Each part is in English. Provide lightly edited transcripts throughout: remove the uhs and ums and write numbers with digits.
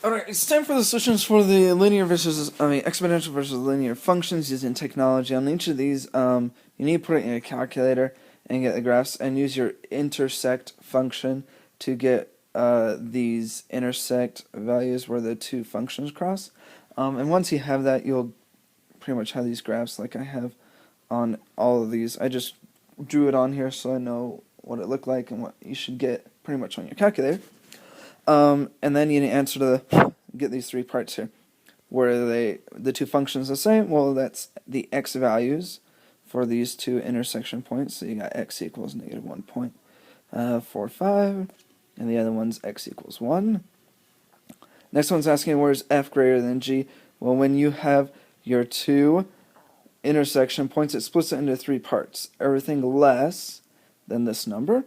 Alright, it's time for the solutions for the exponential versus linear functions using technology. On each of these, you need to put it in a calculator and get the graphs and use your intersect function to get these intersect values where the two functions cross. And once you have that, you'll pretty much have these graphs like I have on all of these. I just drew it on here so I know what it looked like and what you should get pretty much on your calculator. And then you need to answer to get these three parts here. Were the two functions the same? Well, that's the x values for these two intersection points. So you got x equals negative 1.45, and the other one's x equals 1. Next one's asking where is f greater than g? Well, when you have your two intersection points, it splits it into three parts. Everything less than this number,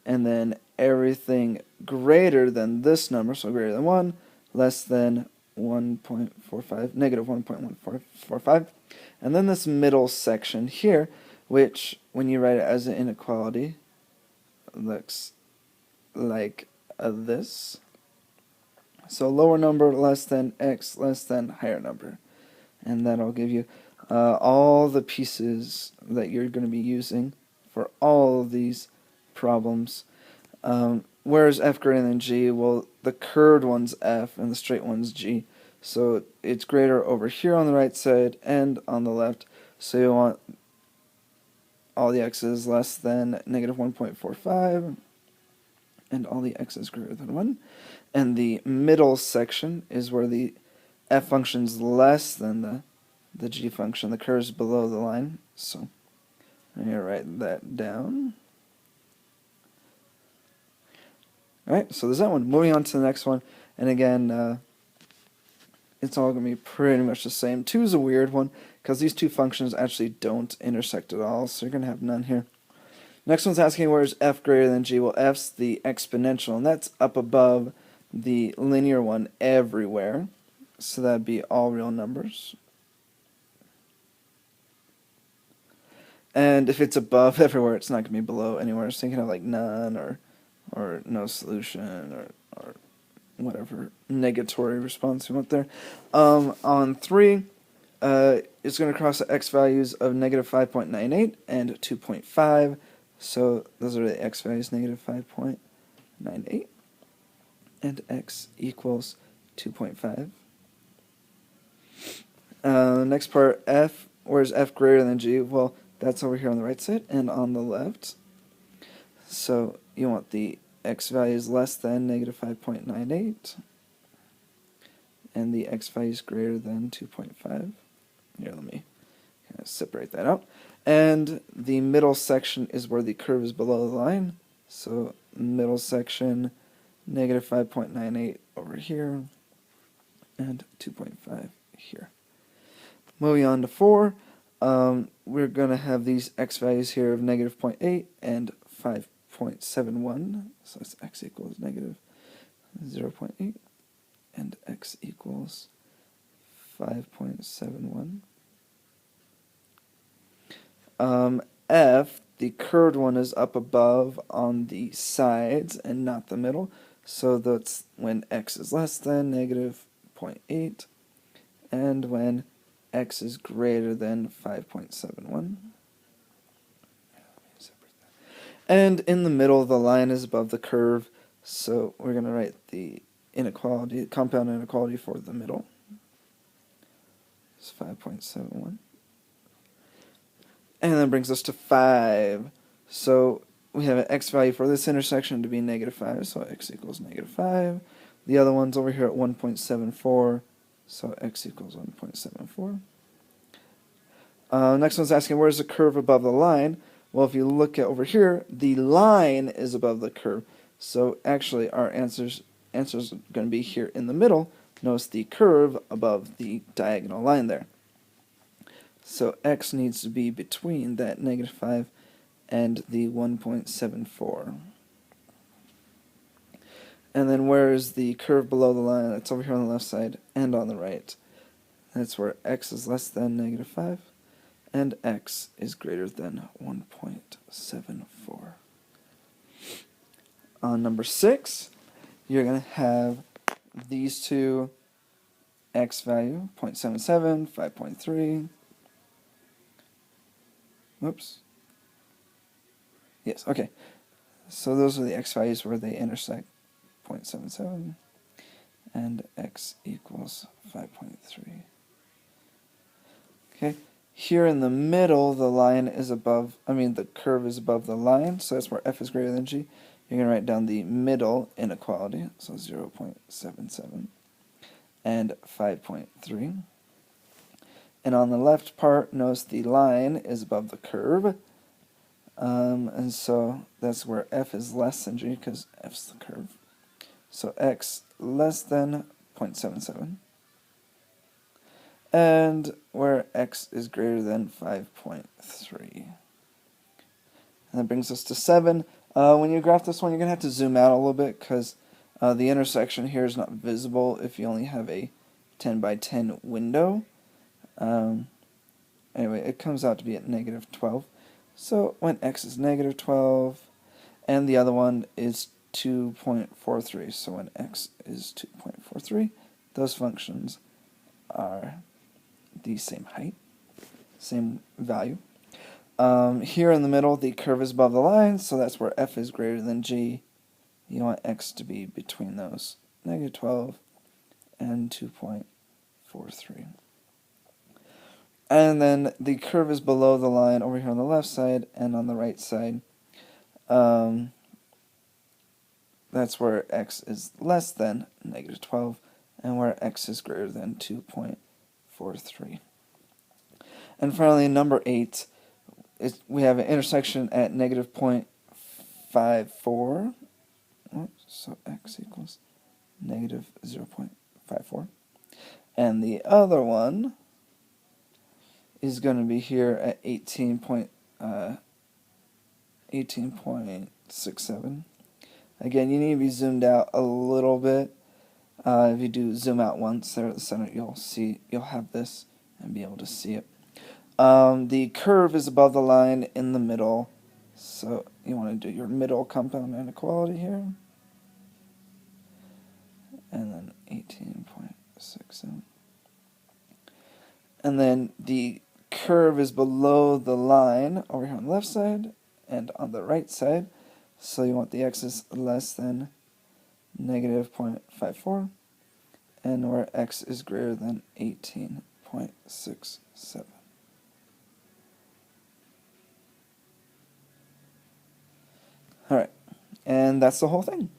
and then everything greater than this number, so greater than 1, less than 1.45, negative 1.145, and then this middle section here, which, when you write it as an inequality, looks like this. So lower number less than x less than higher number. And that'll give you all the pieces that you're going to be using for all of these problems. Where is f greater than g? Well, the curved one's f and the straight one's g. So it's greater over here on the right side and on the left. So you want all the x's less than negative 1.45 and all the x's greater than 1. And the middle section is where the f function's less than the g function. The curve's below the line. So I'm going to write that down. Alright, so there's that one. Moving on to the next one, and again, it's all going to be pretty much the same. 2 is a weird one, because these two functions actually don't intersect at all, so you're going to have none here. Next one's asking where is f greater than g? Well, f's the exponential, and that's up above the linear one everywhere, so that'd be all real numbers. And if it's above everywhere, it's not going to be below anywhere, so you can have like none, or no solution, or whatever negatory response you want there. On 3, it's going to cross the x values of negative 5.98 and 2.5. So those are the x values, negative 5.98 and x equals 2.5. Next part, f. Where's f greater than g? Well, that's over here on the right side and on the left. So you want the x values less than negative 5.98 and the x values greater than 2.5. Here, let me kind of separate that out. And the middle section is where the curve is below the line. So middle section, negative 5.98 over here and 2.5 here. Moving on to 4, we're going to have these x values here of negative 0.8 and 5.71, so that's x equals negative 0.8 and x equals 5.71. F, the curved one, is up above on the sides and not the middle, so that's when x is less than negative 0.8 and when x is greater than 5.71. And in the middle, the line is above the curve, so we're going to write the inequality, compound inequality for the middle. It's 5.71. And that brings us to 5. So we have an x value for this intersection to be negative 5, so x equals negative 5. The other one's over here at 1.74, so x equals 1.74. Next one's asking where's the curve above the line? Well, if you look at over here, the line is above the curve. So actually our answer's going to be here in the middle. Notice the curve above the diagonal line there. So x needs to be between that negative 5 and the 1.74. And then where is the curve below the line? That's over here on the left side and on the right. That's where x is less than negative 5. And x is greater than 1.74. On number 6, you're going to have these two x value, 0.77, 5.3. Whoops. Yes, okay. So those are the x values where they intersect, 0.77 and x equals 5.3. Okay, here in the middle, the line is above, the curve is above the line, so that's where f is greater than g. You're going to write down the middle inequality, so 0.77 and 5.3. And on the left part, notice the line is above the curve, and so that's where f is less than g, because f's the curve. So x less than 0.77, and where x is greater than 5.3. And that brings us to 7. When you graph this one, you're going to have to zoom out a little bit, because the intersection here is not visible if you only have a 10 by 10 window. Anyway, it comes out to be at negative 12. So when x is negative 12, and the other one is 2.43, so when x is 2.43, those functions are the same height, same value. Here in the middle, the curve is above the line, so that's where f is greater than g. You want x to be between those, negative 12 and 2.43. And then the curve is below the line over here on the left side, and on the right side, that's where x is less than negative 12, and where x is greater than 2.43. And finally, number 8, we have an intersection at negative 0.54. So x equals negative 0.54. And the other one is going to be here at 18.67. Again, you need to be zoomed out a little bit. If you do zoom out once there at the center, you'll have this and be able to see it. The curve is above the line in the middle, so you want to do your middle compound inequality here. And then 18.67. And then the curve is below the line over here on the left side and on the right side, so you want the x's less than negative 0.54, and where x is greater than 18.67. Alright, and that's the whole thing.